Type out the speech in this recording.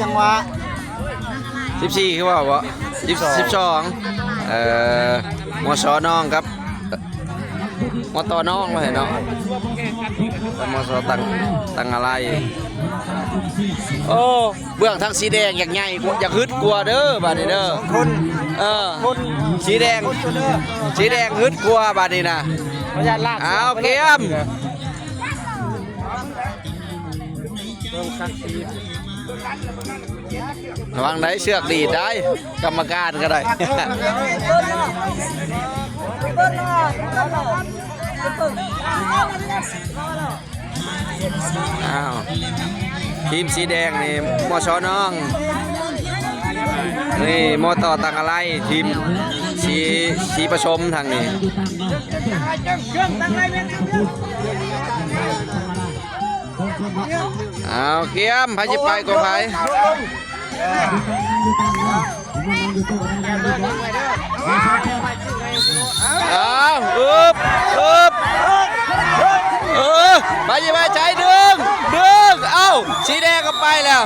จังหวะ14คือว่าบ่12มสน้องครับมตน้องเลยเนาะมสตั้งอะไรโอ้เบื้องทั้งสีแดงอย่างใหญ่อยากฮึดกลัวเด้อบาดนี้เด้อคนสีแดงฮึดกลัวบาดนี้นะเอาเกมระวังได้เชือกดีดได้กรรมการก็ได้อ้าวทีมสีแดงนี่มชน้องนี่มต่อตังอะไรทีมสีผสมทางนี้เอาเกียมพายไปก็พายเอาไปใจดึงเอ้าสีแดงก็ไปแล้ว